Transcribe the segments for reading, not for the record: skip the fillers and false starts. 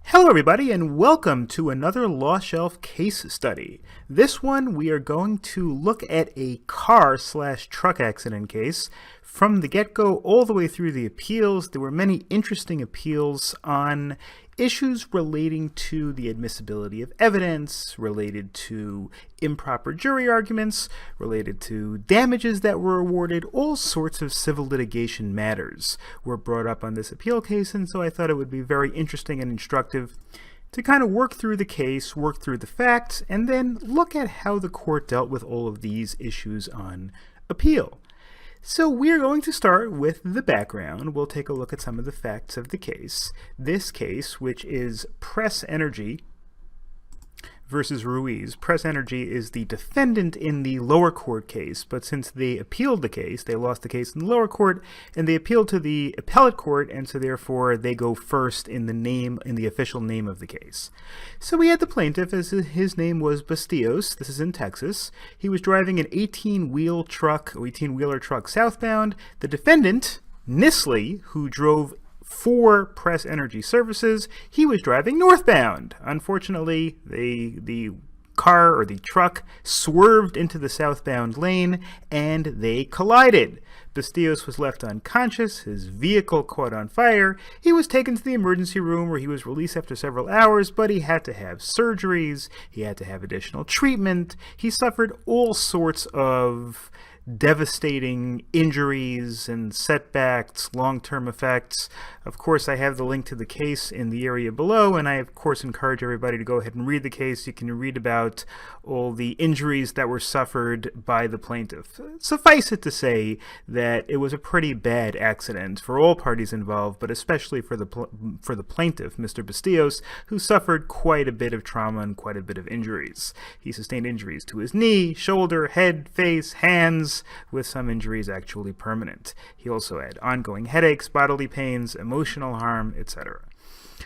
Hello everybody and welcome to another Law Shelf case study. This one we are going to look at a car/truck accident case from the get-go all the way through the appeals. There were many interesting appeals on issues relating to the admissibility of evidence, related to improper jury arguments, related to damages that were awarded. All sorts of civil litigation matters were brought up on this appeal case, and so I thought it would be very interesting and instructive to kind of work through the case, work through the facts, and then look at how the court dealt with all of these issues on appeal. So we're going to start with the background. We'll take a look at some of the facts of the case. This case, which is Press Energy versus Ruiz. Press Energy is the defendant in the lower court case, but since they appealed the case, they lost the case in the lower court, and they appealed to the appellate court, and so therefore they go first in the official name of the case. So we had the plaintiff, as his name was Bastillos. This is in Texas. He was driving an 18-wheeler truck southbound. The defendant, Nisley, who drove for Press Energy Services, he was driving northbound. Unfortunately, the car or the truck swerved into the southbound lane and they collided. Bastillos was left unconscious. His vehicle caught on fire. He was taken to the emergency room where he was released after several hours, but he had to have surgeries. He had to have additional treatment. He suffered all sorts of devastating injuries and setbacks, long-term effects. Of course, I have the link to the case in the area below, and I, of course, encourage everybody to go ahead and read the case. You can read about all the injuries that were suffered by the plaintiff. Suffice it to say that it was a pretty bad accident for all parties involved, but especially for the plaintiff, Mr. Bastillos, who suffered quite a bit of trauma and quite a bit of injuries. He sustained injuries to his knee, shoulder, head, face, hands, with some injuries actually permanent. He also had ongoing headaches, bodily pains, emotional harm, etc.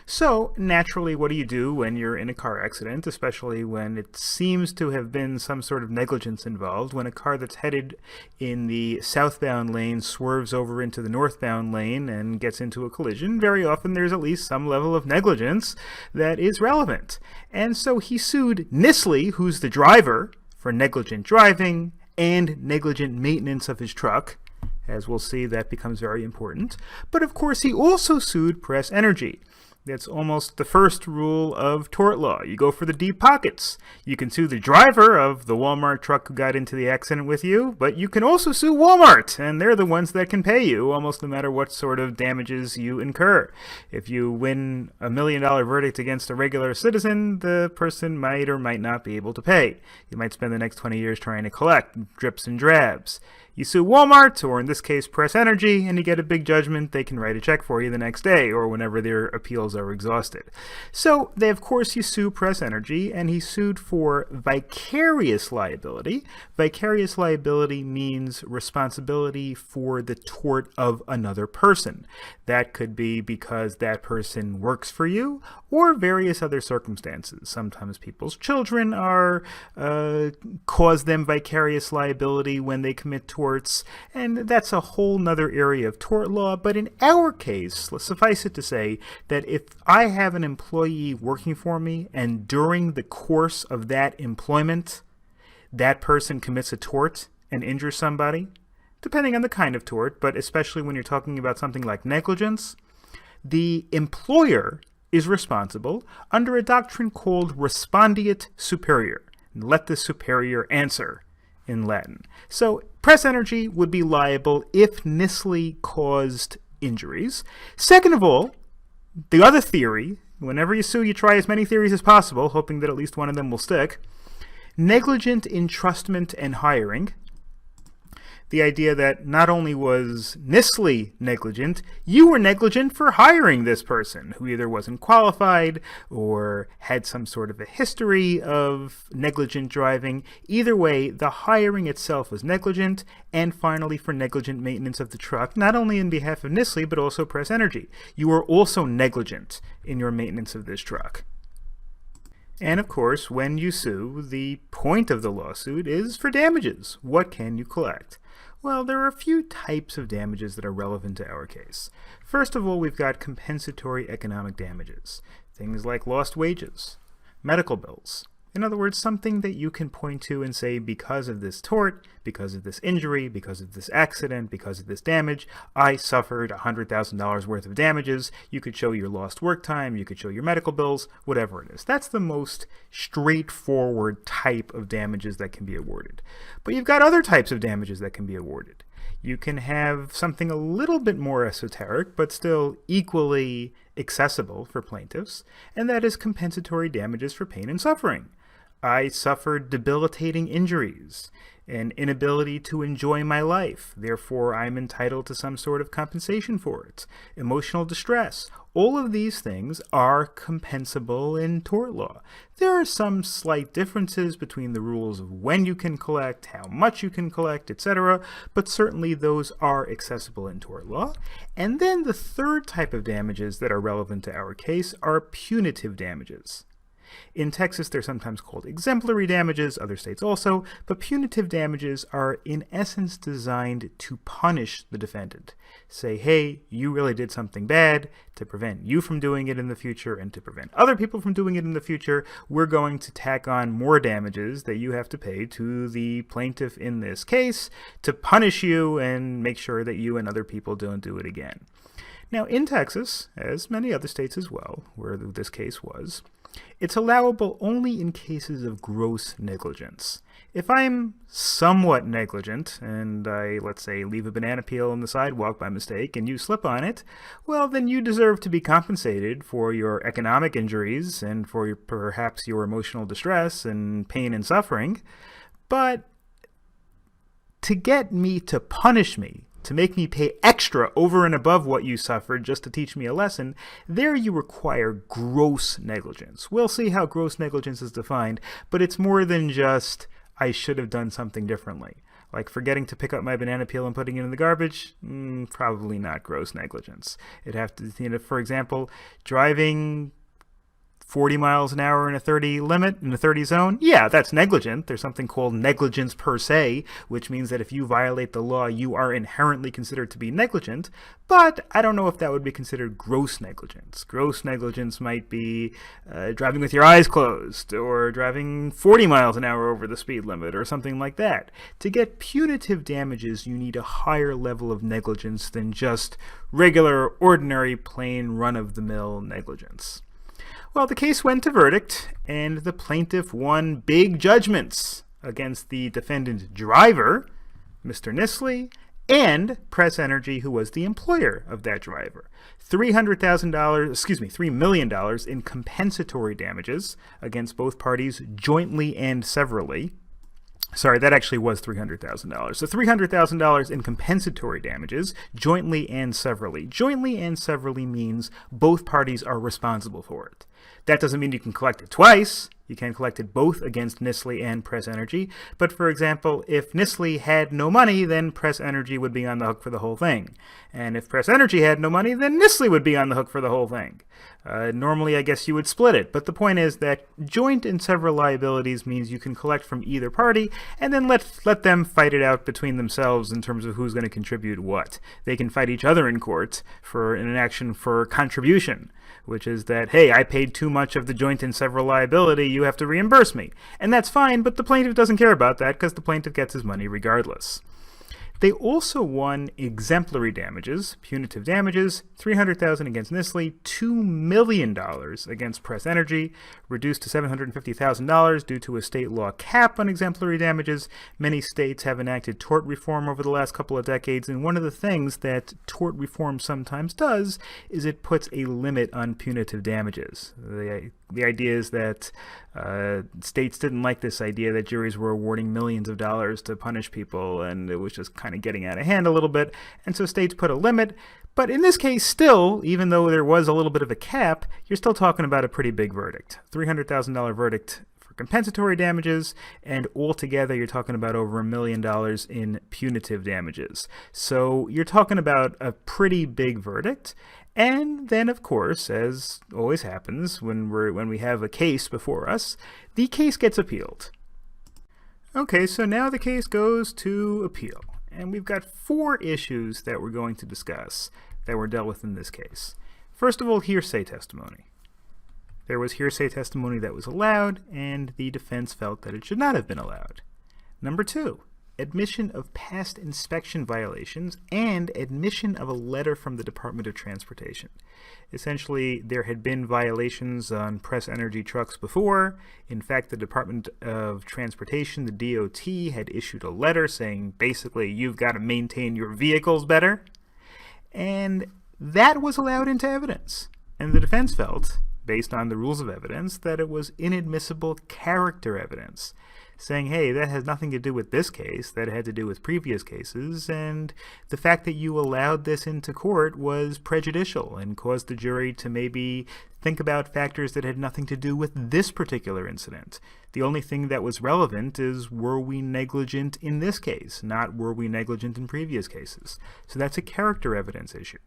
So, naturally, what do you do when you're in a car accident, especially when it seems to have been some sort of negligence involved, when a car that's headed in the southbound lane swerves over into the northbound lane and gets into a collision? Very often there's at least some level of negligence that is relevant. And so he sued Nisley, who's the driver, for negligent driving and negligent maintenance of his truck. As we'll see, that becomes very important. But of course, he also sued Press Energy. That's almost the first rule of tort law. You go for the deep pockets. You can sue the driver of the Walmart truck who got into the accident with you, but you can also sue Walmart, and they're the ones that can pay you almost no matter what sort of damages you incur. If you win a $1 million verdict against a regular citizen, the person might or might not be able to pay. You might spend the next 20 years trying to collect drips and drabs. You sue Walmart, or in this case Press Energy, and you get a big judgment. They can write a check for you the next day or whenever their appeals are exhausted. So they, of course, you sue Press Energy, and he sued for vicarious liability. Vicarious liability means responsibility for the tort of another person. That could be because that person works for you or various other circumstances. Sometimes people's children cause them vicarious liability when they commit torts, and that's a whole nother area of tort law. But in our case, suffice it to say that if I have an employee working for me and during the course of that employment, that person commits a tort and injures somebody, depending on the kind of tort, but especially when you're talking about something like negligence, the employer is responsible under a doctrine called respondeat superior. Let the superior answer in Latin. So Press Energy would be liable if Nisley caused injuries. Second of all, the other theory, whenever you sue, you try as many theories as possible, hoping that at least one of them will stick. Negligent entrustment and hiring. The idea that not only was Nisley negligent, you were negligent for hiring this person who either wasn't qualified or had some sort of a history of negligent driving. Either way, the hiring itself was negligent. And finally, for negligent maintenance of the truck, not only in behalf of Nisley, but also Press Energy. You were also negligent in your maintenance of this truck. And of course, when you sue, the point of the lawsuit is for damages. What can you collect? Well, there are a few types of damages that are relevant to our case. First of all, we've got compensatory economic damages. Things like lost wages, medical bills. In other words, something that you can point to and say, because of this tort, because of this injury, because of this accident, because of this damage, I suffered $100,000 worth of damages. You could show your lost work time, you could show your medical bills, whatever it is. That's the most straightforward type of damages that can be awarded. But you've got other types of damages that can be awarded. You can have something a little bit more esoteric, but still equally accessible for plaintiffs, and that is compensatory damages for pain and suffering. I suffered debilitating injuries, an inability to enjoy my life, therefore I'm entitled to some sort of compensation for it. Emotional distress. All of these things are compensable in tort law. There are some slight differences between the rules of when you can collect, how much you can collect, etc., but certainly those are accessible in tort law. And then the third type of damages that are relevant to our case are punitive damages. In Texas, they're sometimes called exemplary damages, other states also, but punitive damages are in essence designed to punish the defendant. Say, hey, you really did something bad. To prevent you from doing it in the future and to prevent other people from doing it in the future, we're going to tack on more damages that you have to pay to the plaintiff in this case to punish you and make sure that you and other people don't do it again. Now, in Texas, as many other states as well, where this case was, it's allowable only in cases of gross negligence. If I'm somewhat negligent and I, let's say, leave a banana peel on the sidewalk by mistake and you slip on it, well, then you deserve to be compensated for your economic injuries and for perhaps your emotional distress and pain and suffering. But to get me to punish me, to make me pay extra over and above what you suffered just to teach me a lesson, there you require gross negligence. We'll see how gross negligence is defined, but it's more than just, I should have done something differently. Like forgetting to pick up my banana peel and putting it in the garbage? Probably not gross negligence. It'd have to, for example, driving 40 miles an hour in a 30 limit, in a 30 zone, yeah, that's negligent. There's something called negligence per se, which means that if you violate the law, you are inherently considered to be negligent, but I don't know if that would be considered gross negligence. Gross negligence might be driving with your eyes closed, or driving 40 miles an hour over the speed limit, or something like that. To get punitive damages, you need a higher level of negligence than just regular, ordinary, plain, run-of-the-mill negligence. Well, the case went to verdict, and the plaintiff won big judgments against the defendant driver, Mr. Nisley, and Press Energy, who was the employer of that driver. $3 million in compensatory damages against both parties jointly and severally. Sorry, that actually was $300,000. So $300,000 in compensatory damages, jointly and severally. Jointly and severally means both parties are responsible for it. That doesn't mean you can collect it twice. You can collect it both against Nisley and Press Energy. But for example, if Nisley had no money, then Press Energy would be on the hook for the whole thing. And if Press Energy had no money, then Nisley would be on the hook for the whole thing. Normally, I guess you would split it. But the point is that joint and several liabilities means you can collect from either party and then let them fight it out between themselves in terms of who's going to contribute what. They can fight each other in court in an action for contribution, which is that, hey, I paid too much of the joint and several liability, you have to reimburse me. And that's fine, but the plaintiff doesn't care about that because the plaintiff gets his money regardless. They also won exemplary damages, punitive damages, $300,000 against Nisley, $2 million against Press Energy, reduced to $750,000 due to a state law cap on exemplary damages. Many states have enacted tort reform over the last couple of decades, and one of the things that tort reform sometimes does is it puts a limit on punitive damages. The idea is that states didn't like this idea that juries were awarding millions of dollars to punish people, and it was just kind of getting out of hand a little bit, and so states put a limit. But in this case, still, even though there was a little bit of a cap, you're still talking about a pretty big verdict. $300,000 verdict for compensatory damages, and altogether you're talking about over $1 million in punitive damages. So you're talking about a pretty big verdict. And then, of course, as always happens when we have a case before us, the case gets appealed. Okay, so now the case goes to appeal. And we've got 4 issues that we're going to discuss that were dealt with in this case. First of all, hearsay testimony. There was hearsay testimony that was allowed, and the defense felt that it should not have been allowed. Number 2, admission of past inspection violations and admission of a letter from the Department of Transportation. Essentially, there had been violations on Press Energy trucks before. In fact, the Department of Transportation, the DOT, had issued a letter saying, basically, you've got to maintain your vehicles better. And that was allowed into evidence. And the defense felt, based on the rules of evidence, that it was inadmissible character evidence, saying, hey, that has nothing to do with this case, that had to do with previous cases, and the fact that you allowed this into court was prejudicial and caused the jury to maybe think about factors that had nothing to do with this particular incident. The only thing that was relevant is, were we negligent in this case, not were we negligent in previous cases. So that's a character evidence issue.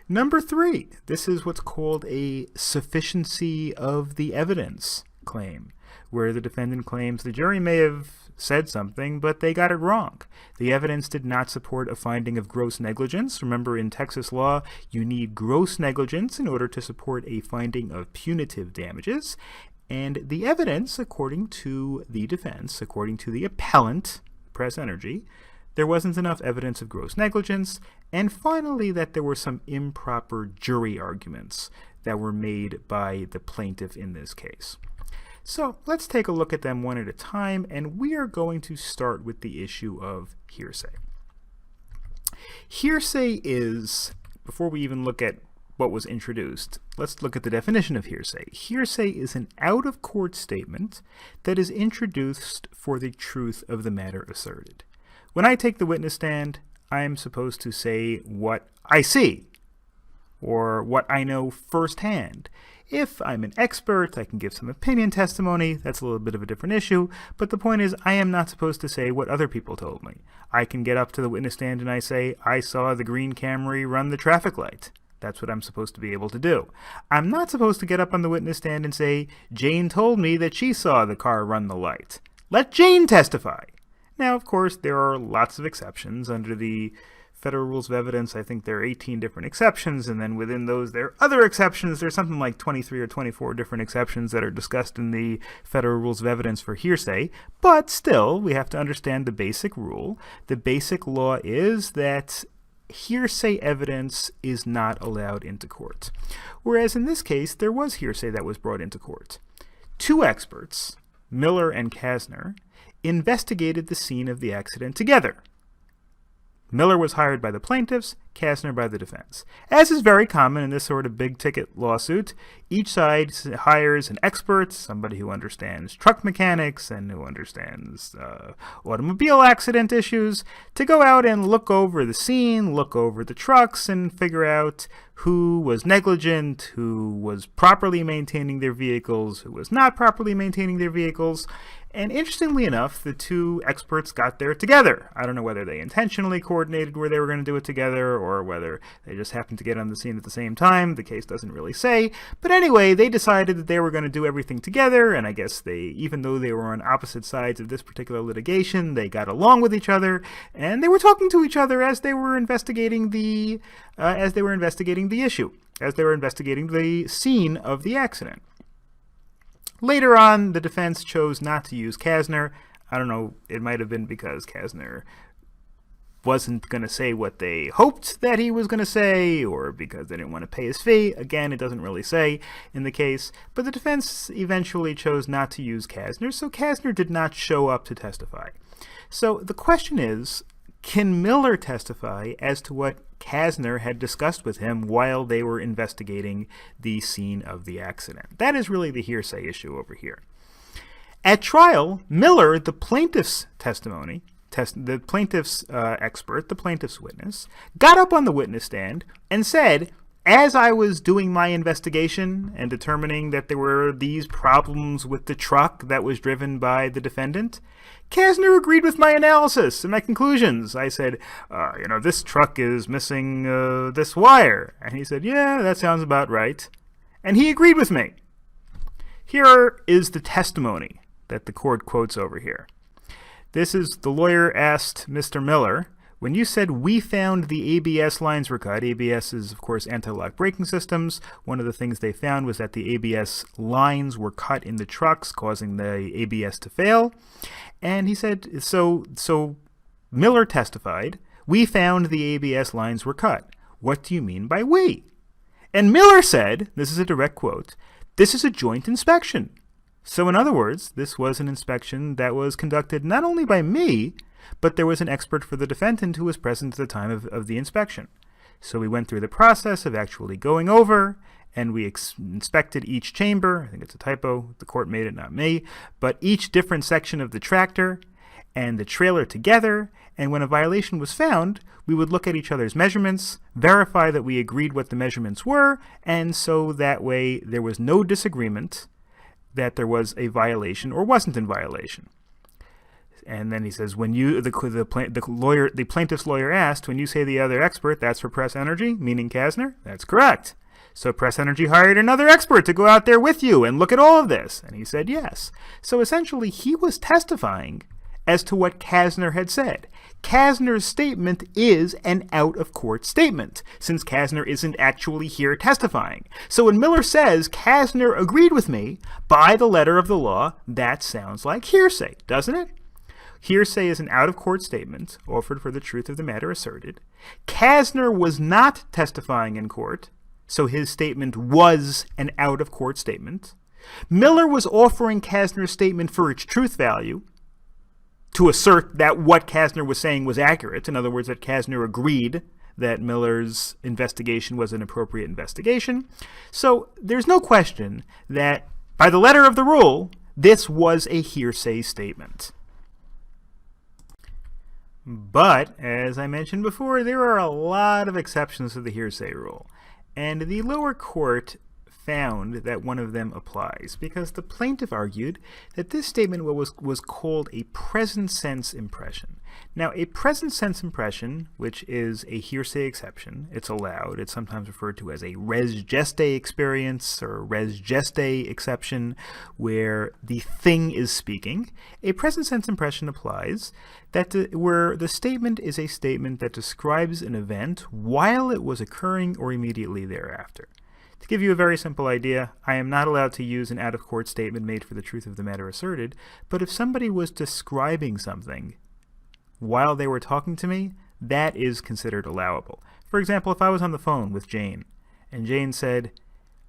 Number 3, this is what's called a sufficiency of the evidence claim, where the defendant claims the jury may have said something, but they got it wrong. The evidence did not support a finding of gross negligence. Remember, in Texas law, you need gross negligence in order to support a finding of punitive damages. And the evidence, according to the defense, according to the appellant, Press Energy, there wasn't enough evidence of gross negligence, and finally that there were some improper jury arguments that were made by the plaintiff in this case. So let's take a look at them one at a time, and we are going to start with the issue of hearsay. Hearsay is, before we even look at what was introduced, let's look at the definition of hearsay. Hearsay is an out-of-court statement that is introduced for the truth of the matter asserted. When I take the witness stand, I am supposed to say what I see, or what I know firsthand. If I'm an expert, I can give some opinion testimony. That's a little bit of a different issue, but the point is, I am not supposed to say what other people told me. I can get up to the witness stand and I say, I saw the green Camry run the traffic light. That's what I'm supposed to be able to do. I'm not supposed to get up on the witness stand and say, Jane told me that she saw the car run the light. Let Jane testify. Now, of course, there are lots of exceptions under the Federal Rules of Evidence. I think there are 18 different exceptions, and then within those there are other exceptions. There's something like 23 or 24 different exceptions that are discussed in the Federal Rules of Evidence for hearsay, but still, we have to understand the basic rule. The basic law is that hearsay evidence is not allowed into court. Whereas in this case, there was hearsay that was brought into court. 2 experts, Miller and Kasner, investigated the scene of the accident together. Miller was hired by the plaintiffs, Kasner by the defense. As is very common in this sort of big-ticket lawsuit, each side hires an expert, somebody who understands truck mechanics and who understands automobile accident issues, to go out and look over the scene, look over the trucks, and figure out who was negligent, who was properly maintaining their vehicles, who was not properly maintaining their vehicles. And interestingly enough, the 2 experts got there together. I don't know whether they intentionally coordinated where they were going to do it together or whether they just happened to get on the scene at the same time. The case doesn't really say. But anyway, they decided that they were going to do everything together, and I guess they, even though they were on opposite sides of this particular litigation, they got along with each other, and they were talking to each other as they were investigating the issue, as they were investigating the scene of the accident. Later on, the defense chose not to use Kasner. I don't know, it might have been because Kasner wasn't going to say what they hoped that he was going to say, or because they didn't want to pay his fee. Again, it doesn't really say in the case, but the defense eventually chose not to use Kasner, so Kasner did not show up to testify. So the question is, can Miller testify as to what Kasner had discussed with him while they were investigating the scene of the accident? That is really the hearsay issue over here. At trial, Miller, the plaintiff's the plaintiff's expert, the plaintiff's witness, got up on the witness stand and said, as I was doing my investigation and determining that there were these problems with the truck that was driven by the defendant, Kasner agreed with my analysis and my conclusions. I said, this truck is missing this wire. And he said, yeah, that sounds about right. And he agreed with me. Here is the testimony that the court quotes over here. This is the lawyer asked Mr. Miller, When you said we found the ABS lines were cut, ABS is, of course, anti-lock braking systems. One of the things they found was that the ABS lines were cut in the trucks, causing the ABS to fail. And he said, so Miller testified, we found the ABS lines were cut. What do you mean by we? And Miller said, this is a direct quote, this is a joint inspection. So in other words, this was an inspection that was conducted not only by me, but there was an expert for the defendant who was present at the time of the inspection. So we went through the process of actually going over, and we inspected each chamber. I think it's a typo. The court made it, not me. But each different section of the tractor and the trailer together. And when a violation was found, we would look at each other's measurements, verify that we agreed what the measurements were, and so that way there was no disagreement that there was a violation or wasn't in violation. And then he says, when you, the plaintiff's lawyer asked, when you say the other expert, that's for Press Energy, meaning Kasner? That's correct. So Press Energy hired another expert to go out there with you and look at all of this. And he said yes. So essentially, he was testifying as to what Kasner had said. Kasner's statement is an out-of-court statement, since Kasner isn't actually here testifying. So when Miller says Kasner agreed with me, by the letter of the law, that sounds like hearsay, doesn't it? Hearsay is an out-of-court statement, offered for the truth of the matter asserted. Kasner was not testifying in court, so his statement was an out-of-court statement. Miller was offering Kasner's statement for its truth value, to assert that what Kasner was saying was accurate. In other words, that Kasner agreed that Miller's investigation was an appropriate investigation. So there's no question that, by the letter of the rule, this was a hearsay statement. But, as I mentioned before, there are a lot of exceptions to the hearsay rule. And the lower court found that one of them applies because the plaintiff argued that this statement was called a present sense impression. Now, a present sense impression, which is a hearsay exception, it's allowed. It's sometimes referred to as a res geste experience or res geste exception, where the thing is speaking. A present sense impression applies where the statement is a statement that describes an event while it was occurring or immediately thereafter. To give you a very simple idea, I am not allowed to use an out-of-court statement made for the truth of the matter asserted, but if somebody was describing something while they were talking to me, that is considered allowable. For example, if I was on the phone with Jane, and Jane said,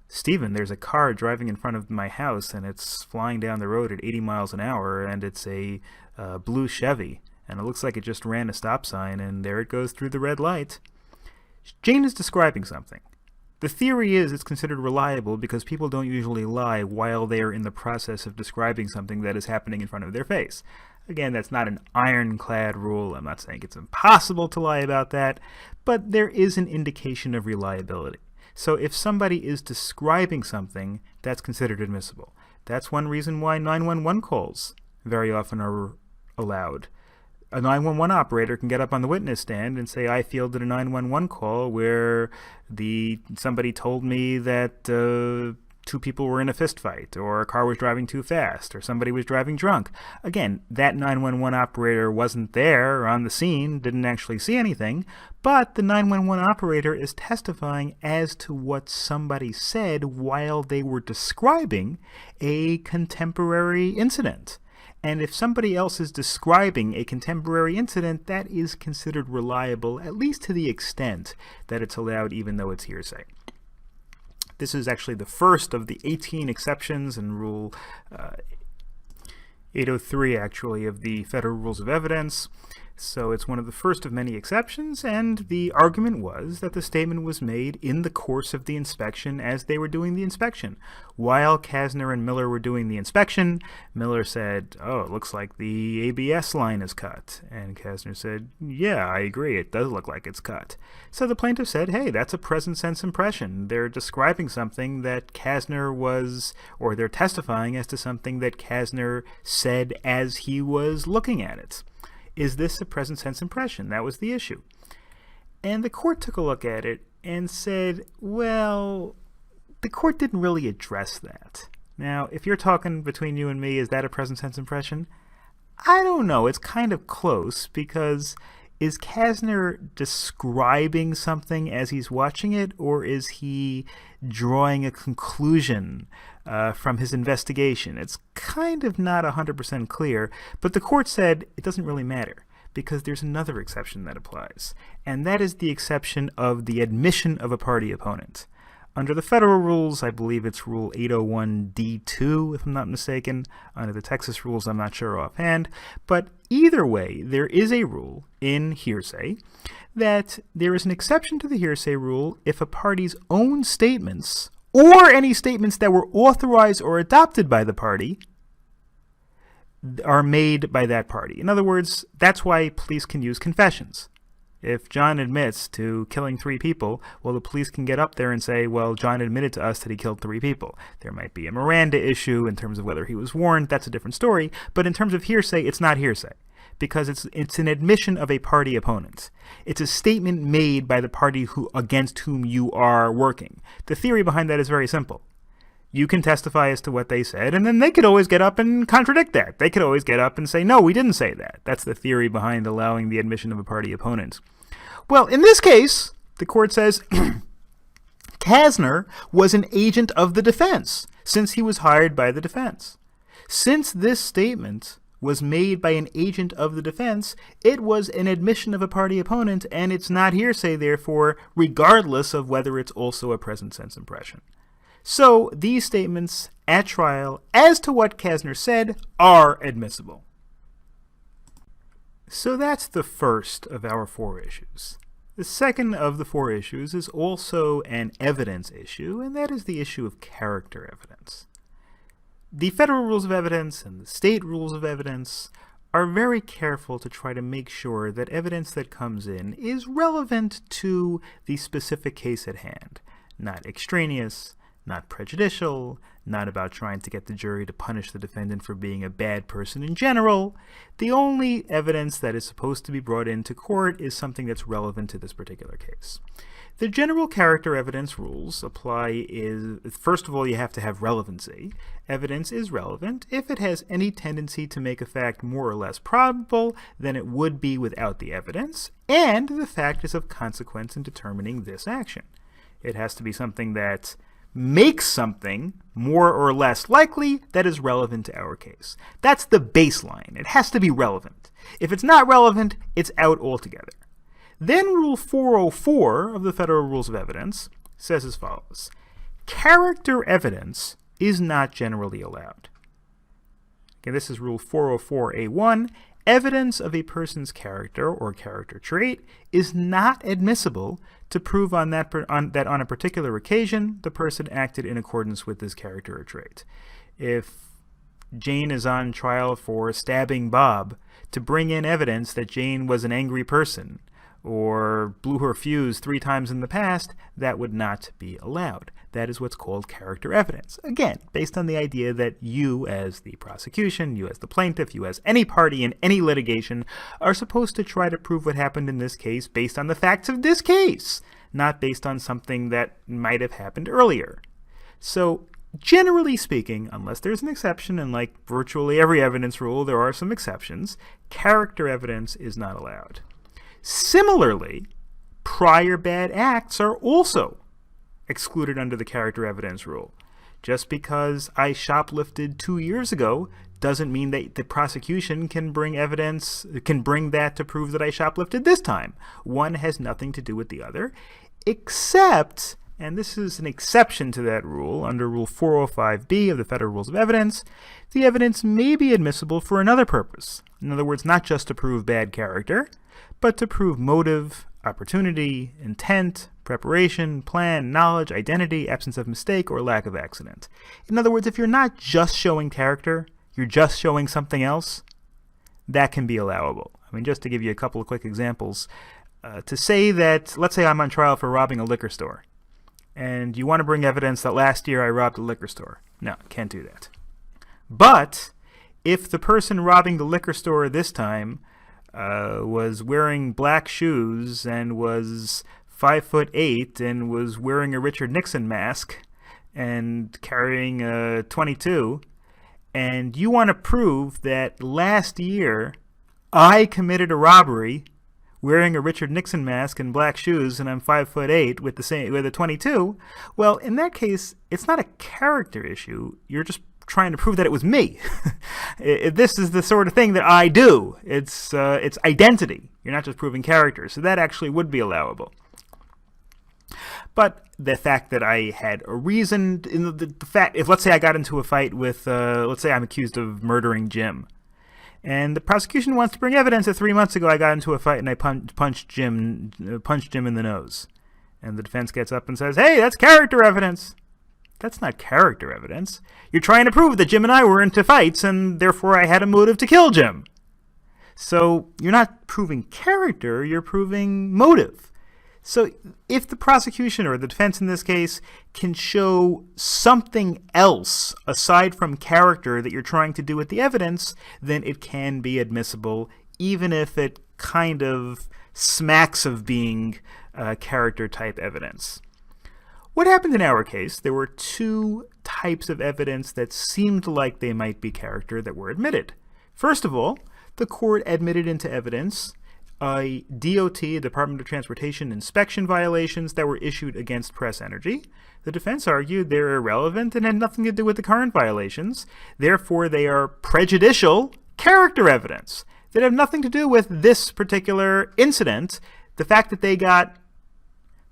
Stephen, there's a car driving in front of my house, and it's flying down the road at 80 miles an hour, and it's a blue Chevy, and it looks like it just ran a stop sign, and there it goes through the red light. Jane is describing something. The theory is it's considered reliable because people don't usually lie while they're in the process of describing something that is happening in front of their face. Again, that's not an ironclad rule. I'm not saying it's impossible to lie about that, but there is an indication of reliability. So if somebody is describing something, that's considered admissible. That's one reason why 911 calls very often are allowed. A 911 operator can get up on the witness stand and say, I fielded a 911 call where somebody told me that two people were in a fist fight, or a car was driving too fast, or somebody was driving drunk. Again, that 911 operator wasn't there or on the scene, didn't actually see anything, but the 911 operator is testifying as to what somebody said while they were describing a contemporary incident. And if somebody else is describing a contemporary incident, that is considered reliable, at least to the extent that it's allowed even though it's hearsay. This is actually the first of the 18 exceptions in Rule 803, actually, of the Federal Rules of Evidence. So it's one of the first of many exceptions, and the argument was that the statement was made in the course of the inspection as they were doing the inspection. While Kasner and Miller were doing the inspection, Miller said, oh, it looks like the ABS line is cut. And Kasner said, yeah, I agree, it does look like it's cut. So the plaintiff said, hey, that's a present sense impression. They're describing something that Kasner was, or they're testifying as to something that Kasner said as he was looking at it. Is this a present sense impression? That was the issue. And the court took a look at it and said, well, the court didn't really address that. Now, if you're talking between you and me, is that a present sense impression? I don't know. It's kind of close because is Kasner describing something as he's watching it, or is he drawing a conclusion from his investigation? It's kind of not 100% clear, but the court said it doesn't really matter because there's another exception that applies, and that is the exception of the admission of a party opponent. Under the federal rules, I believe it's Rule 801D2, if I'm not mistaken. Under the Texas rules, I'm not sure offhand. But either way, there is a rule in hearsay that there is an exception to the hearsay rule if a party's own statements, or any statements that were authorized or adopted by the party, are made by that party. In other words, that's why police can use confessions. If John admits to killing 3 people, well, the police can get up there and say, well, John admitted to us that he killed 3 people. There might be a Miranda issue in terms of whether he was warned. That's a different story. But in terms of hearsay, it's not hearsay because it's an admission of a party opponent. It's a statement made by the party against whom you are working. The theory behind that is very simple. You can testify as to what they said, and then they could always get up and contradict that. They could always get up and say, no, we didn't say that. That's the theory behind allowing the admission of a party opponent. Well, in this case, the court says Kasner was an agent of the defense since he was hired by the defense. Since this statement was made by an agent of the defense, it was an admission of a party opponent, and it's not hearsay, therefore, regardless of whether it's also a present sense impression. So these statements at trial, as to what Kasner said, are admissible. So that's the first of our 4 issues. The second of the 4 issues is also an evidence issue, and that is the issue of character evidence. The federal rules of evidence and the state rules of evidence are very careful to try to make sure that evidence that comes in is relevant to the specific case at hand, not extraneous, not prejudicial, not about trying to get the jury to punish the defendant for being a bad person in general. The only evidence that is supposed to be brought into court is something that's relevant to this particular case. The general character evidence rules apply first of all, you have to have relevancy. Evidence is relevant if it has any tendency to make a fact more or less probable than it would be without the evidence, and the fact is of consequence in determining this action. It has to be something that makes something more or less likely that is relevant to our case. That's the baseline. It has to be relevant. If it's not relevant, it's out altogether. Then Rule 404 of the Federal Rules of Evidence says as follows. Character evidence is not generally allowed. Okay, this is Rule 404A1. Evidence of a person's character or character trait is not admissible to prove that on a particular occasion the person acted in accordance with this character or trait. If Jane is on trial for stabbing Bob, to bring in evidence that Jane was an angry person or blew her fuse 3 times in the past, that would not be allowed. That is what's called character evidence. Again, based on the idea that you as the prosecution, you as the plaintiff, you as any party in any litigation are supposed to try to prove what happened in this case based on the facts of this case, not based on something that might have happened earlier. So, generally speaking, unless there's an exception, and like virtually every evidence rule, there are some exceptions, character evidence is not allowed. Similarly, prior bad acts are also excluded under the character evidence rule. Just because I shoplifted 2 years ago doesn't mean that the prosecution can bring that to prove that I shoplifted this time. One has nothing to do with the other, except, and this is an exception to that rule, under Rule 405B of the Federal Rules of Evidence, the evidence may be admissible for another purpose. In other words, not just to prove bad character, but to prove motive, opportunity, intent, preparation, plan, knowledge, identity, absence of mistake, or lack of accident. In other words, if you're not just showing character, you're just showing something else, that can be allowable. I mean, just to give you a couple of quick examples, to say that, let's say I'm on trial for robbing a liquor store, and you want to bring evidence that last year I robbed a liquor store. No, can't do that. But if the person robbing the liquor store this time was wearing black shoes and was 5'8" and was wearing a Richard Nixon mask and carrying a .22, and you want to prove that last year I committed a robbery wearing a Richard Nixon mask and black shoes, and I'm 5'8" with a .22, well, in that case, it's not a character issue. You're just trying to prove that it was me. This is the sort of thing that I do. It's identity. You're not just proving character. So that actually would be allowable. But the fact that I had a reason, the fact, if let's say I got into a fight with, let's say I'm accused of murdering Jim, and the prosecution wants to bring evidence that 3 months ago I got into a fight and I punched Jim in the nose, and the defense gets up and says, "Hey, that's character evidence." That's not character evidence. You're trying to prove that Jim and I were into fights, and therefore I had a motive to kill Jim. So you're not proving character, you're proving motive. So if the prosecution, or the defense in this case, can show something else aside from character that you're trying to do with the evidence, then it can be admissible, even if it kind of smacks of being character-type evidence. What happened in our case, there were two types of evidence that seemed like they might be character that were admitted. First of all, the court admitted into evidence a DOT, Department of Transportation, inspection violations that were issued against Press Energy. The defense argued they're irrelevant and had nothing to do with the current violations. Therefore, they are prejudicial character evidence that have nothing to do with this particular incident. The fact that they got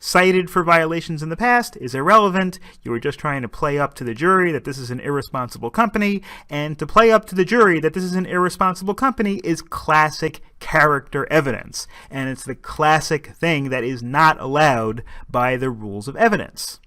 cited for violations in the past is irrelevant. You were just trying to play up to the jury that this is an irresponsible company, and to play up to the jury that this is an irresponsible company is classic character evidence, and it's the classic thing that is not allowed by the rules of evidence.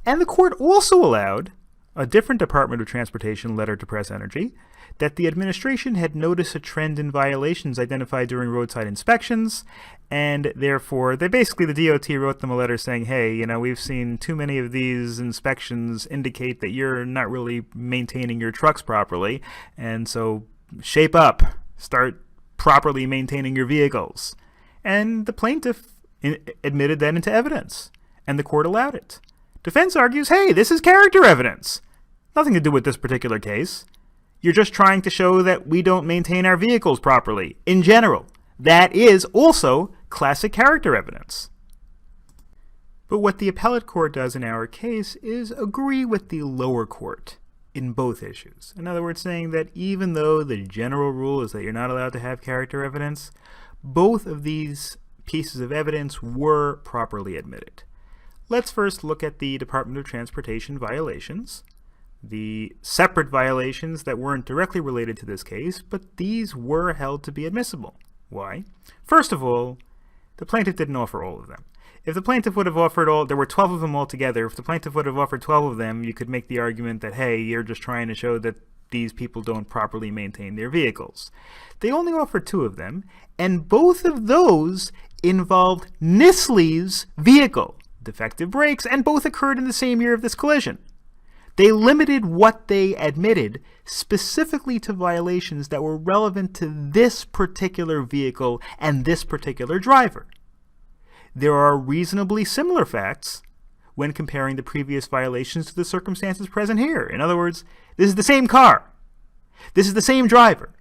And the court also allowed a different Department of Transportation letter to Press Energy that the administration had noticed a trend in violations identified during roadside inspections, and therefore the DOT wrote them a letter saying, hey, we've seen too many of these inspections indicate that you're not really maintaining your trucks properly, and so shape up, start properly maintaining your vehicles. And the plaintiff admitted that into evidence, and the court allowed it. Defense argues, hey, this is character evidence. Nothing to do with this particular case. You're just trying to show that we don't maintain our vehicles properly, in general. That is also classic character evidence. But what the appellate court does in our case is agree with the lower court in both issues. In other words, saying that even though the general rule is that you're not allowed to have character evidence, both of these pieces of evidence were properly admitted. Let's first look at the Department of Transportation violations. The separate violations that weren't directly related to this case, but these were held to be admissible. Why? First of all, the plaintiff didn't offer all of them. If the plaintiff would have offered there were 12 of them altogether. If the plaintiff would have offered 12 of them, you could make the argument that, hey, you're just trying to show that these people don't properly maintain their vehicles. They only offered 2 of them, and both of those involved Nisley's vehicle, defective brakes, and both occurred in the same year of this collision. They limited what they admitted specifically to violations that were relevant to this particular vehicle and this particular driver. There are reasonably similar facts when comparing the previous violations to the circumstances present here. In other words, this is the same car. This is the same driver.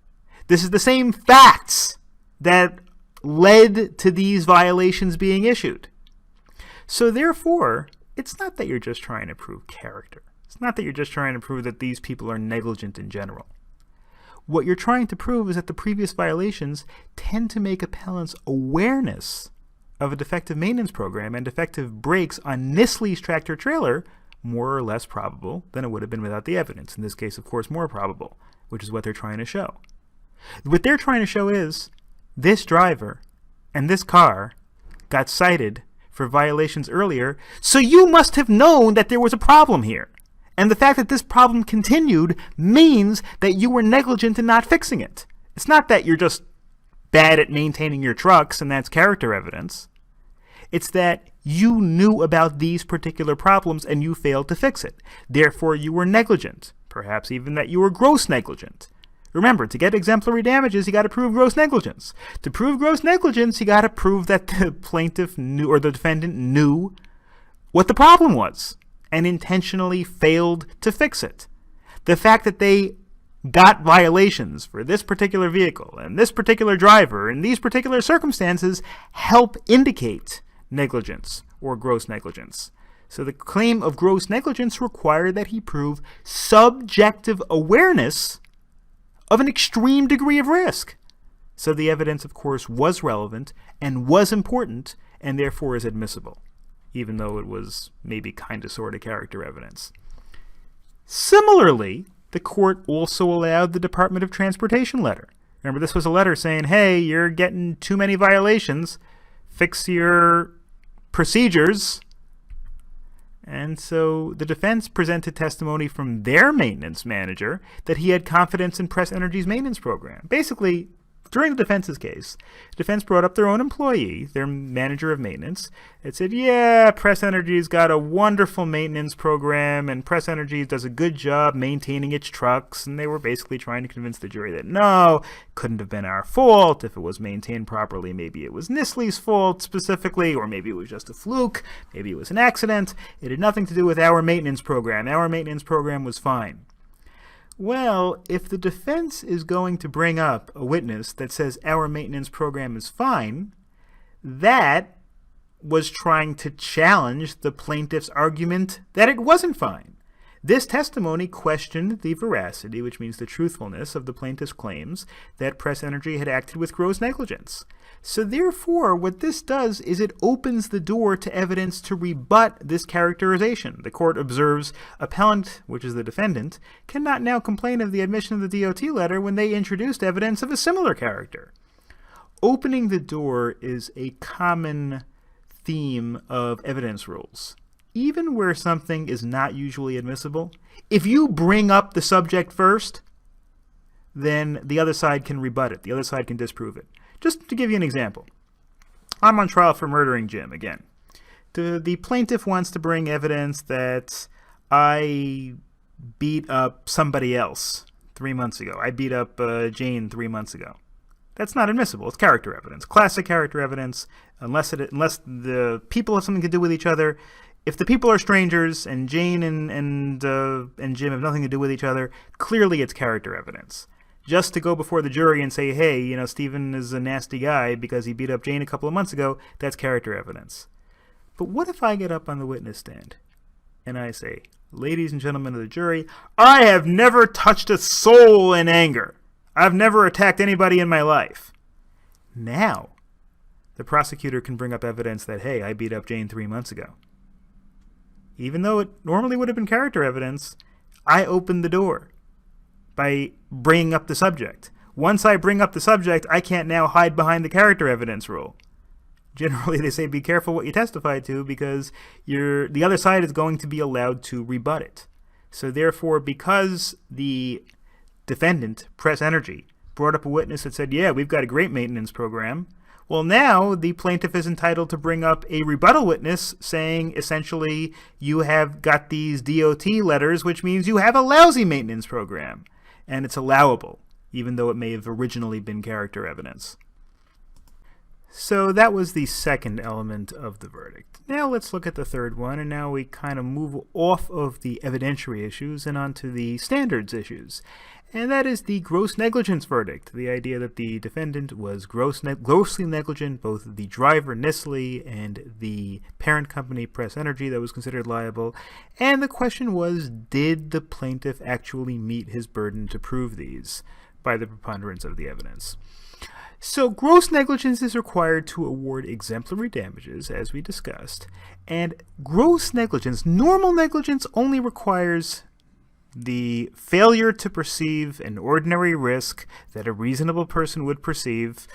This is the same facts that led to these violations being issued. So therefore, it's not that you're just trying to prove character. It's not that you're just trying to prove that these people are negligent in general. What you're trying to prove is that the previous violations tend to make appellants' awareness of a defective maintenance program and defective brakes on Nisley's tractor-trailer more or less probable than it would have been without the evidence. In this case, of course, more probable, which is what they're trying to show. What they're trying to show is this driver and this car got cited for violations earlier, so you must have known that there was a problem here. And the fact that this problem continued means that you were negligent in not fixing it. It's not that you're just bad at maintaining your trucks and that's character evidence. It's that you knew about these particular problems and you failed to fix it. Therefore, you were negligent. Perhaps even that you were gross negligent. Remember, to get exemplary damages, you got to prove gross negligence. To prove gross negligence, you got to prove that the plaintiff knew, or the defendant knew, what the problem was and intentionally failed to fix it. The fact that they got violations for this particular vehicle and this particular driver in these particular circumstances help indicate negligence or gross negligence. So the claim of gross negligence required that he prove subjective awareness of an extreme degree of risk. So the evidence, of course, was relevant and was important and therefore is admissible, even though it was maybe kind of sort of character evidence. Similarly, the court also allowed the Department of Transportation letter. Remember, this was a letter saying, hey, you're getting too many violations. Fix your procedures. And so the defense presented testimony from their maintenance manager that he had confidence in Press Energy's maintenance program. Basically, during the defense's case, the defense brought up their own employee, their manager of maintenance. It said, yeah, Press Energy's got a wonderful maintenance program, and Press Energy does a good job maintaining its trucks. And they were basically trying to convince the jury that, no, couldn't have been our fault. If it was maintained properly, maybe it was Nistle's fault specifically, or maybe it was just a fluke. Maybe it was an accident. It had nothing to do with our maintenance program. Our maintenance program was fine. Well, if the defense is going to bring up a witness that says our maintenance program is fine, that was trying to challenge the plaintiff's argument that it wasn't fine. This testimony questioned the veracity, which means the truthfulness, of the plaintiff's claims that Press Energy had acted with gross negligence. So therefore, what this does is it opens the door to evidence to rebut this characterization. The court observes appellant, which is the defendant, cannot now complain of the admission of the DOT letter when they introduced evidence of a similar character. Opening the door is a common theme of evidence rules. Even where something is not usually admissible, if you bring up the subject first, then the other side can rebut it. The other side can disprove it. Just to give you an example, I'm on trial for murdering Jim again. The plaintiff wants to bring evidence that I beat up somebody else 3 months ago. I beat up Jane 3 months ago. That's not admissible. It's character evidence, classic character evidence, unless the people have something to do with each other. If the people are strangers and Jane and Jim have nothing to do with each other, clearly it's character evidence. Just to go before the jury and say, hey, Stephen is a nasty guy because he beat up Jane a couple of months ago, that's character evidence. But what if I get up on the witness stand and I say, ladies and gentlemen of the jury, I have never touched a soul in anger. I've never attacked anybody in my life. Now, the prosecutor can bring up evidence that, hey, I beat up Jane 3 months ago. Even though it normally would have been character evidence, I opened the door by bringing up the subject. Once I bring up the subject, I can't now hide behind the character evidence rule. Generally, they say be careful what you testify to because the other side is going to be allowed to rebut it. So therefore, because the defendant, Press Energy, brought up a witness that said, yeah, we've got a great maintenance program, well, now the plaintiff is entitled to bring up a rebuttal witness saying, essentially, you have got these DOT letters, which means you have a lousy maintenance program. And it's allowable, even though it may have originally been character evidence. So that was the second element of the verdict. Now let's look at the third one, and now we kind of move off of the evidentiary issues and onto the standards issues. And that is the gross negligence verdict, the idea that the defendant was grossly negligent, both the driver, Nistle, and the parent company, Press Energy, that was considered liable. And the question was, did the plaintiff actually meet his burden to prove these by the preponderance of the evidence? So gross negligence is required to award exemplary damages, as we discussed. And gross negligence, normal negligence, only requires the failure to perceive an ordinary risk that a reasonable person would perceive.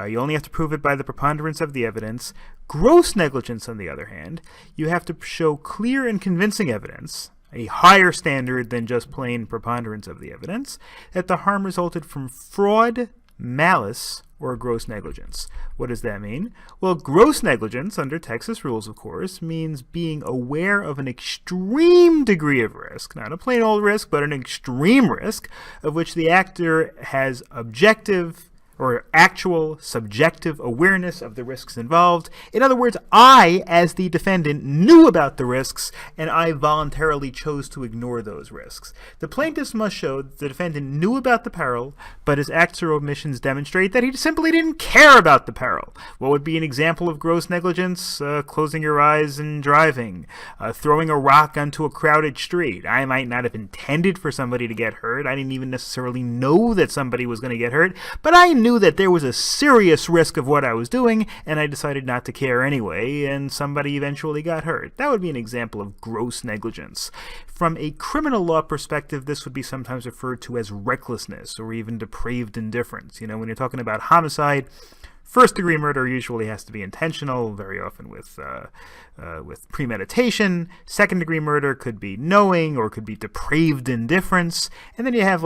You only have to prove it by the preponderance of the evidence. Gross negligence, on the other hand, you have to show clear and convincing evidence, a higher standard than just plain preponderance of the evidence, that the harm resulted from fraud, malice, or gross negligence. What does that mean? Well, gross negligence, under Texas rules, of course, means being aware of an extreme degree of risk, not a plain old risk, but an extreme risk, of which the actor has objective or actual subjective awareness of the risks involved. In other words, I, as the defendant, knew about the risks, and I voluntarily chose to ignore those risks. The plaintiffs must show that the defendant knew about the peril, but his acts or omissions demonstrate that he simply didn't care about the peril. What would be an example of gross negligence? Closing your eyes and driving. Throwing a rock onto a crowded street. I might not have intended for somebody to get hurt. I didn't even necessarily know that somebody was going to get hurt, but I knew that there was a serious risk of what I was doing, and I decided not to care anyway, and somebody eventually got hurt. That would be an example of gross negligence. From a criminal law perspective, this would be sometimes referred to as recklessness or even depraved indifference. When you're talking about homicide, first-degree murder usually has to be intentional, very often with premeditation. Second-degree murder could be knowing or could be depraved indifference. And then you have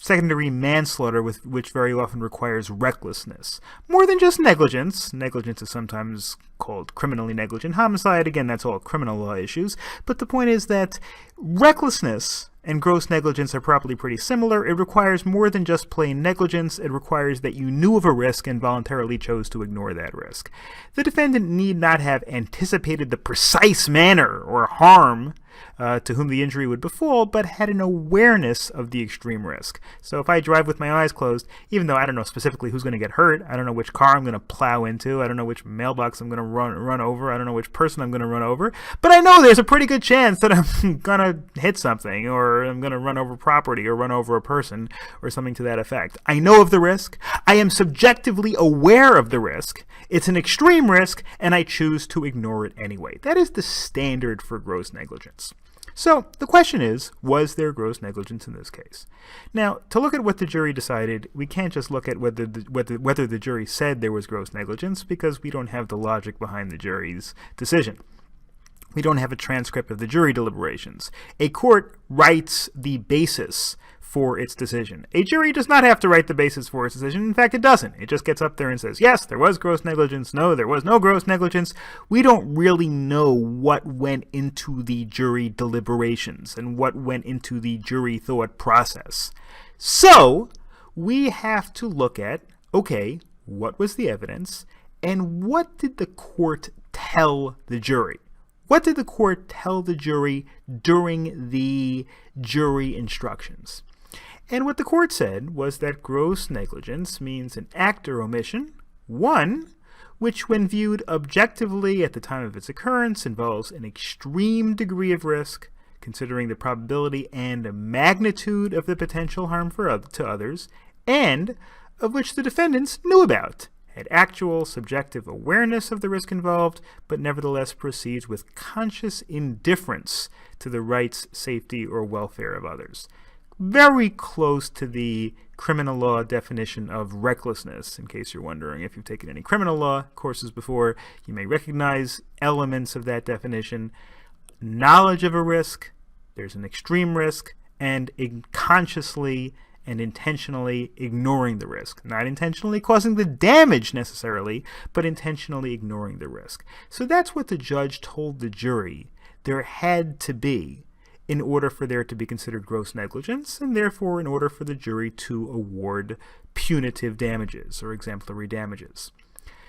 second-degree manslaughter, which very often requires recklessness. More than just negligence. Negligence is sometimes called criminally negligent homicide. Again, that's all criminal law issues. But the point is that recklessness and gross negligence are probably pretty similar. It requires more than just plain negligence. It requires that you knew of a risk and voluntarily chose to ignore that risk. The defendant need not have anticipated the precise manner or harm to whom the injury would befall, but had an awareness of the extreme risk. So if I drive with my eyes closed, even though I don't know specifically who's going to get hurt, I don't know which car I'm going to plow into, I don't know which mailbox I'm going to run over, I don't know which person I'm going to run over, but I know there's a pretty good chance that I'm going to hit something, or I'm going to run over property, or run over a person, or something to that effect. I know of the risk, I am subjectively aware of the risk, it's an extreme risk, and I choose to ignore it anyway. That is the standard for gross negligence. So the question is, was there gross negligence in this case? Now, to look at what the jury decided, we can't just look at whether the jury said there was gross negligence, because we don't have the logic behind the jury's decision. We don't have a transcript of the jury deliberations. A court writes the basis for its decision. A jury does not have to write the basis for its decision. In fact, it doesn't. It just gets up there and says, yes, there was gross negligence. No, there was no gross negligence. We don't really know what went into the jury deliberations and what went into the jury thought process. So we have to look at, okay, what was the evidence and what did the court tell the jury? What did the court tell the jury during the jury instructions? And what the court said was that gross negligence means an act or omission, one, which when viewed objectively at the time of its occurrence involves an extreme degree of risk, considering the probability and magnitude of the potential harm to others, and of which the defendants knew about, had actual subjective awareness of the risk involved, but nevertheless proceeds with conscious indifference to the rights, safety, or welfare of others. Very close to the criminal law definition of recklessness. In case you're wondering, if you've taken any criminal law courses before, you may recognize elements of that definition. Knowledge of a risk, there's an extreme risk, and consciously and intentionally ignoring the risk. Not intentionally causing the damage necessarily, but intentionally ignoring the risk. So that's what the judge told the jury there had to be in order for there to be considered gross negligence, and therefore in order for the jury to award punitive damages or exemplary damages.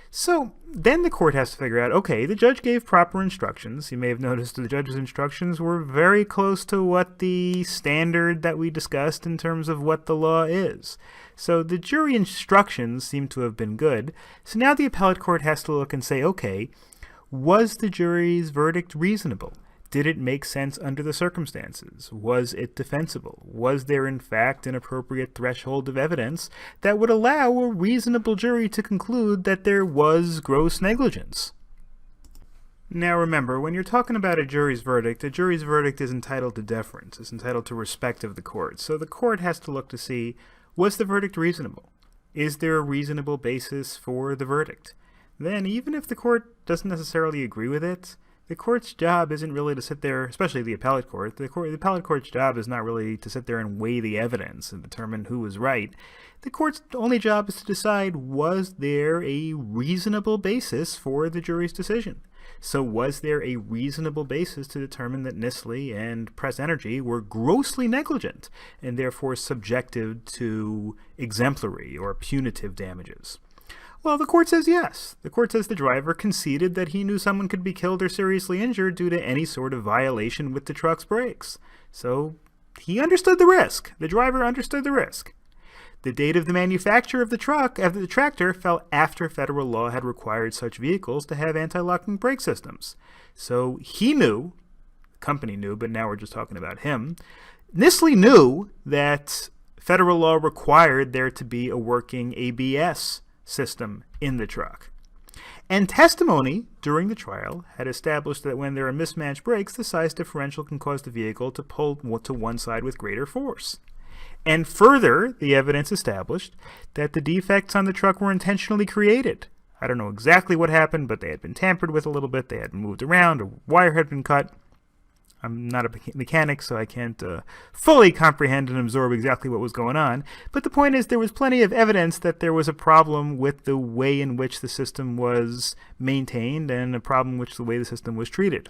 So then the court has to figure out, okay, the judge gave proper instructions. You may have noticed the judge's instructions were very close to what the standard that we discussed in terms of what the law is. So the jury instructions seem to have been good. So now the appellate court has to look and say, okay, was the jury's verdict reasonable? Did it make sense under the circumstances? Was it defensible? Was there, in fact, an appropriate threshold of evidence that would allow a reasonable jury to conclude that there was gross negligence? Now remember, when you're talking about a jury's verdict is entitled to deference. It's entitled to respect of the court. So the court has to look to see, was the verdict reasonable? Is there a reasonable basis for the verdict? Then, even if the court doesn't necessarily agree with it, the court's job isn't really to sit there, especially the appellate court. The appellate court's job is not really to sit there and weigh the evidence and determine who was right. The court's only job is to decide, was there a reasonable basis for the jury's decision? So was there a reasonable basis to determine that Nestle and Press Energy were grossly negligent and therefore subjected to exemplary or punitive damages? Well, the court says yes. The court says the driver conceded that he knew someone could be killed or seriously injured due to any sort of violation with the truck's brakes. So he understood the risk. The driver understood the risk. The date of the manufacture of the tractor fell after federal law had required such vehicles to have anti-locking brake systems. So he knew, the company knew, but now we're just talking about him. Nestle knew that federal law required there to be a working ABS system in the truck. And testimony during the trial had established that when there are mismatched brakes, the size differential can cause the vehicle to pull to one side with greater force. And further, the evidence established that the defects on the truck were intentionally created. I don't know exactly what happened, but they had been tampered with a little bit. They had been moved around. A wire had been cut. I'm not a mechanic, so I can't fully comprehend and absorb exactly what was going on. But the point is, there was plenty of evidence that there was a problem with the way in which the system was maintained and a problem with the way the system was treated.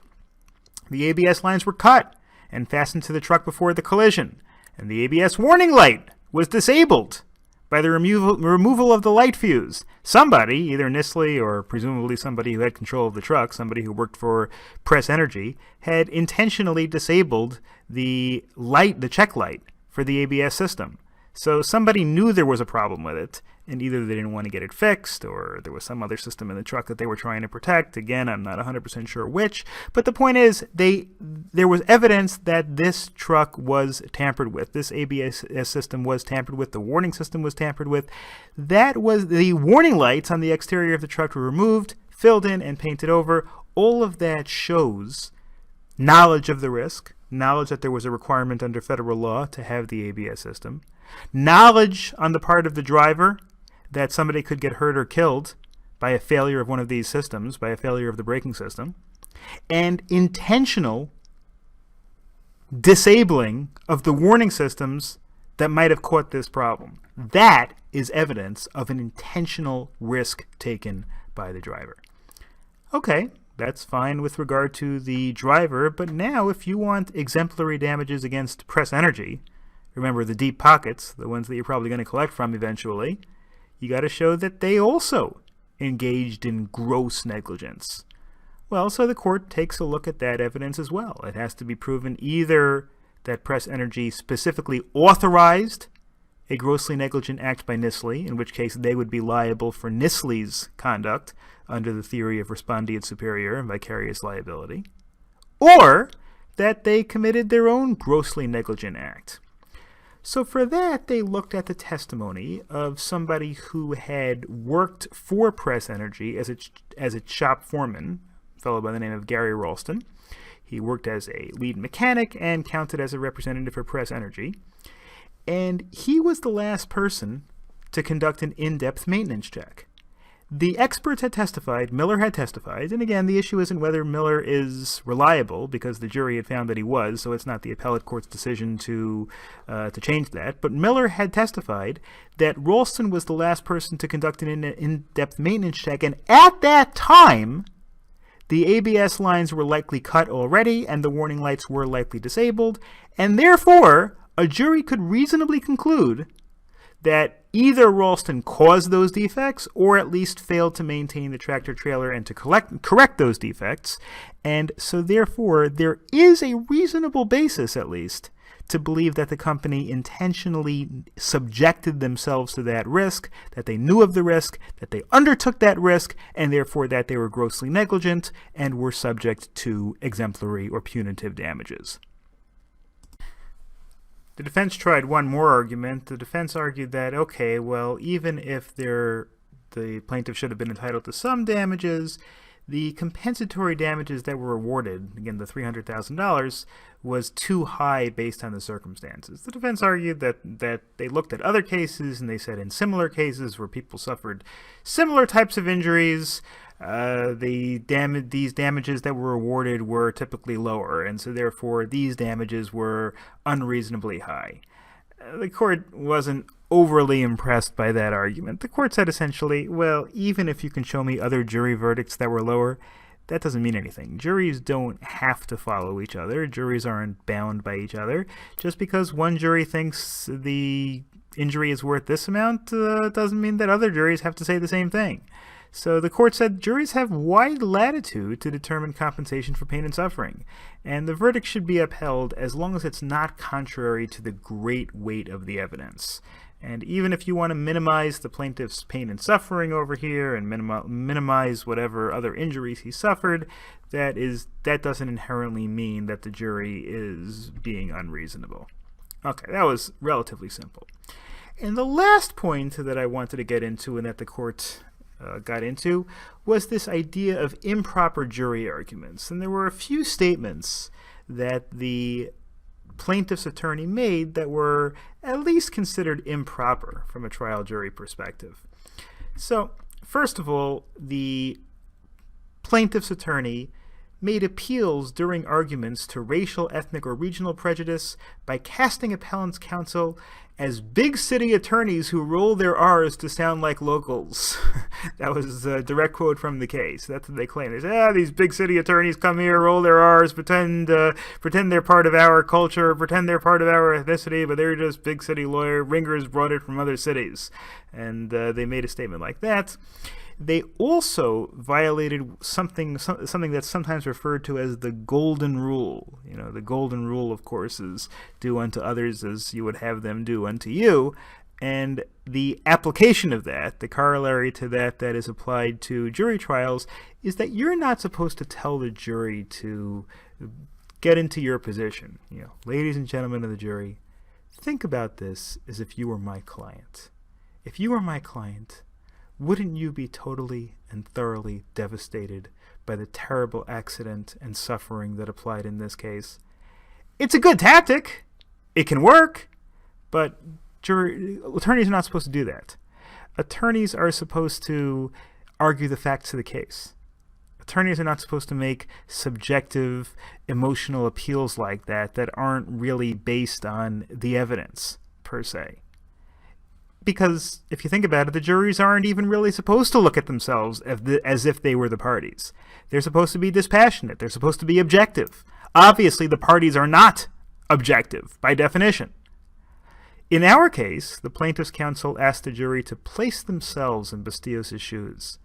The ABS lines were cut and fastened to the truck before the collision, and the ABS warning light was disabled by the removal of the light fuse. Somebody, either Nestle or presumably somebody who had control of the truck, somebody who worked for Press Energy, had intentionally disabled the check light for the ABS system. So somebody knew there was a problem with it, and either they didn't want to get it fixed, or there was some other system in the truck that they were trying to protect. Again, I'm not 100% sure which, but the point is, there was evidence that this truck was tampered with. This ABS system was tampered with. The warning system was tampered with. That was the warning lights on the exterior of the truck were removed, filled in, and painted over. All of that shows knowledge of the risk, knowledge that there was a requirement under federal law to have the ABS system, knowledge on the part of the driver that somebody could get hurt or killed by a failure of one of these systems, by a failure of the braking system, and intentional disabling of the warning systems that might have caught this problem. That is evidence of an intentional risk taken by the driver. Okay, that's fine with regard to the driver, but now if you want exemplary damages against Press Energy, remember the deep pockets, the ones that you're probably going to collect from eventually, you got to show that they also engaged in gross negligence. Well, so the court takes a look at that evidence as well. It has to be proven either that Press Energy specifically authorized a grossly negligent act by Nestle, in which case they would be liable for Nestle's conduct under the theory of respondeat superior and vicarious liability, or that they committed their own grossly negligent act. So for that, they looked at the testimony of somebody who had worked for Press Energy as its shop foreman, a fellow by the name of Gary Ralston. He worked as a lead mechanic and counted as a representative for Press Energy. And he was the last person to conduct an in-depth maintenance check. The experts had testified, Miller had testified, and again, the issue isn't whether Miller is reliable, because the jury had found that he was, so it's not the appellate court's decision to change that. But Miller had testified that Ralston was the last person to conduct an in-depth maintenance check, and at that time, the ABS lines were likely cut already, and the warning lights were likely disabled, and therefore, a jury could reasonably conclude that either Ralston caused those defects or at least failed to maintain the tractor-trailer and to correct those defects. And so therefore, there is a reasonable basis, at least, to believe that the company intentionally subjected themselves to that risk, that they knew of the risk, that they undertook that risk, and therefore that they were grossly negligent and were subject to exemplary or punitive damages. The defense tried one more argument. The defense argued that, okay, well, even if the plaintiff should have been entitled to some damages, the compensatory damages that were awarded, again, the $300,000, was too high based on the circumstances. The defense argued that they looked at other cases and they said in similar cases where people suffered similar types of injuries, these damages that were awarded were typically lower, and so therefore these damages were unreasonably high. The court wasn't overly impressed by that argument. The court said essentially, well, even if you can show me other jury verdicts that were lower, that doesn't mean anything. Juries don't have to follow each other. Juries aren't bound by each other. Just because one jury thinks the injury is worth this amount doesn't mean that other juries have to say the same thing. So the court said juries have wide latitude to determine compensation for pain and suffering, and the verdict should be upheld as long as it's not contrary to the great weight of the evidence. And even if you want to minimize the plaintiff's pain and suffering over here and minimize whatever other injuries he suffered, that doesn't inherently mean that the jury is being unreasonable. Okay, that was relatively simple. And the last point that I wanted to get into and that the court got into was this idea of improper jury arguments. And there were a few statements that the plaintiff's attorney made that were at least considered improper from a trial jury perspective. So, first of all, the plaintiff's attorney made appeals during arguments to racial, ethnic, or regional prejudice by casting appellant's counsel as big city attorneys who roll their R's to sound like locals. That was a direct quote from the case. That's what they claim. They say, these big city attorneys come here, roll their R's, pretend they're part of our culture, pretend they're part of our ethnicity, but they're just big city lawyer ringers brought it from other cities. And they made a statement like that. They also violated something that's sometimes referred to as the golden rule. You know, the golden rule, of course, is do unto others as you would have them do unto you. And the application of that, the corollary to that is applied to jury trials, is that you're not supposed to tell the jury to get into your position. You know, ladies and gentlemen of the jury, think about this as if you were my client. If you were my client, wouldn't you be totally and thoroughly devastated by the terrible accident and suffering that applied in this case? It's a good tactic. It can work, but attorneys are not supposed to do that. Attorneys are supposed to argue the facts of the case. Attorneys are not supposed to make subjective, emotional appeals like that aren't really based on the evidence, per se. Because if you think about it, the juries aren't even really supposed to look at themselves as if they were the parties. They're supposed to be dispassionate. They're supposed to be objective. Obviously, the parties are not objective, by definition. In our case, the plaintiff's counsel asked the jury to place themselves in Bastillos' shoes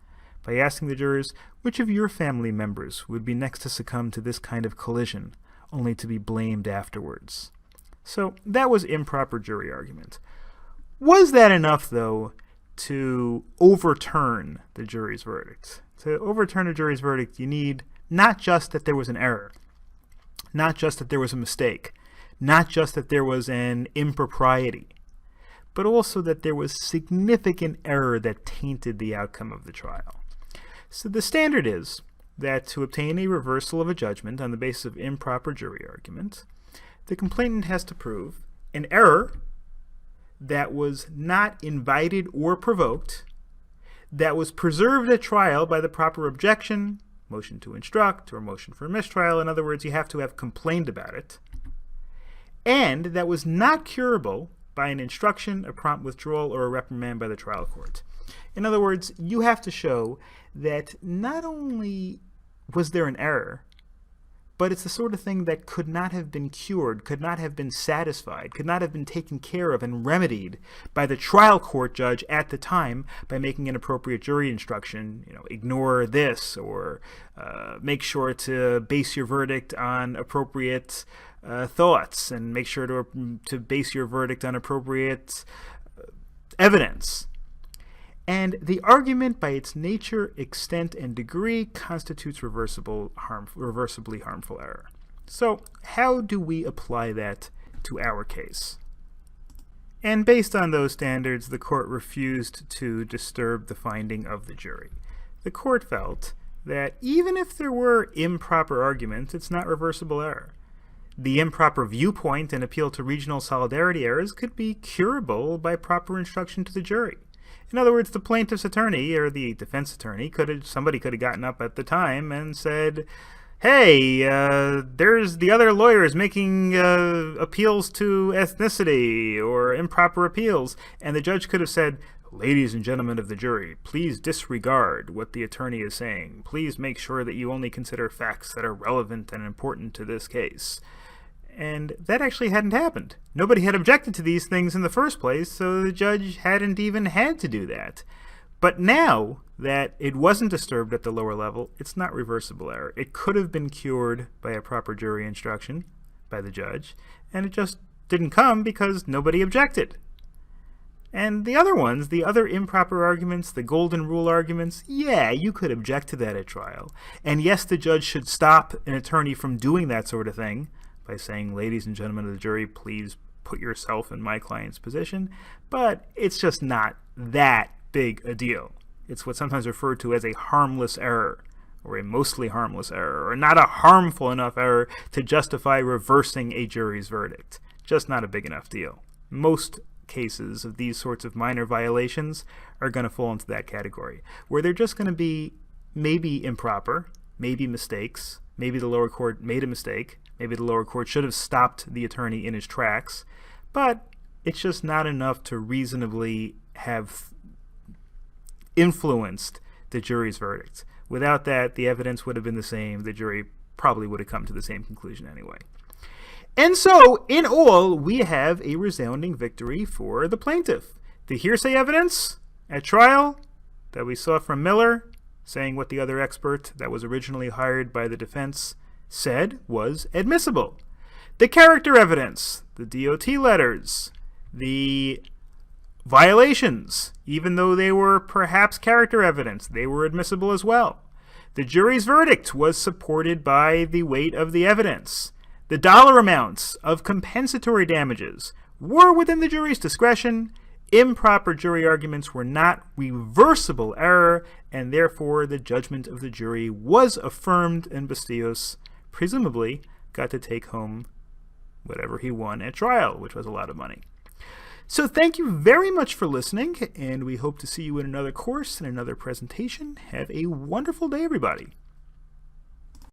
by asking the jurors, which of your family members would be next to succumb to this kind of collision, only to be blamed afterwards? So that was improper jury argument. Was that enough, though, to overturn the jury's verdict? To overturn a jury's verdict, you need not just that there was an error, not just that there was a mistake, not just that there was an impropriety, but also that there was significant error that tainted the outcome of the trial. So the standard is that to obtain a reversal of a judgment on the basis of improper jury argument, the complainant has to prove an error that was not invited or provoked, that was preserved at trial by the proper objection, motion to instruct, or motion for mistrial. In other words, you have to have complained about it, and that was not curable by an instruction, a prompt withdrawal, or a reprimand by the trial court. In other words, you have to show that not only was there an error, but it's the sort of thing that could not have been cured, could not have been satisfied, could not have been taken care of and remedied by the trial court judge at the time by making an appropriate jury instruction. You know, ignore this, or make sure to base your verdict on appropriate thoughts, and make sure to base your verdict on appropriate evidence. And the argument, by its nature, extent, and degree, constitutes reversibly harmful error. So how do we apply that to our case? And based on those standards, the court refused to disturb the finding of the jury. The court felt that even if there were improper arguments, it's not reversible error. The improper viewpoint and appeal to regional solidarity errors could be curable by proper instruction to the jury. In other words, the plaintiff's attorney or the defense attorney somebody could have gotten up at the time and said, hey, there's the other lawyers making appeals to ethnicity or improper appeals. And the judge could have said, Ladies and gentlemen of the jury, please disregard what the attorney is saying. Please make sure that you only consider facts that are relevant and important to this case. And that actually hadn't happened. Nobody had objected to these things in the first place, so the judge hadn't even had to do that. But now that it wasn't disturbed at the lower level, it's not reversible error. It could have been cured by a proper jury instruction by the judge, and it just didn't come because nobody objected. And the other ones, the other improper arguments, the golden rule arguments, yeah, you could object to that at trial. And yes, the judge should stop an attorney from doing that sort of thing by saying, ladies and gentlemen of the jury, please put yourself in my client's position. But it's just not that big a deal. It's what's sometimes referred to as a harmless error, or a mostly harmless error, or not a harmful enough error to justify reversing a jury's verdict. Just not a big enough deal. Most cases of these sorts of minor violations are going to fall into that category, where they're just going to be maybe improper, maybe mistakes, maybe the lower court made a mistake, maybe the lower court should have stopped the attorney in his tracks, but it's just not enough to reasonably have influenced the jury's verdict. Without that, the evidence would have been the same. The jury probably would have come to the same conclusion anyway. And so, in all, we have a resounding victory for the plaintiff. The hearsay evidence at trial that we saw from Miller, saying what the other expert that was originally hired by the defense said was admissible. The character evidence, the DOT letters, the violations, even though they were perhaps character evidence, they were admissible as well. The jury's verdict was supported by the weight of the evidence. The dollar amounts of compensatory damages were within the jury's discretion. Improper jury arguments were not reversible error, and therefore the judgment of the jury was affirmed, and Bastillos presumably got to take home whatever he won at trial, which was a lot of money. So thank you very much for listening, and we hope to see you in another course and another presentation. Have a wonderful day, everybody.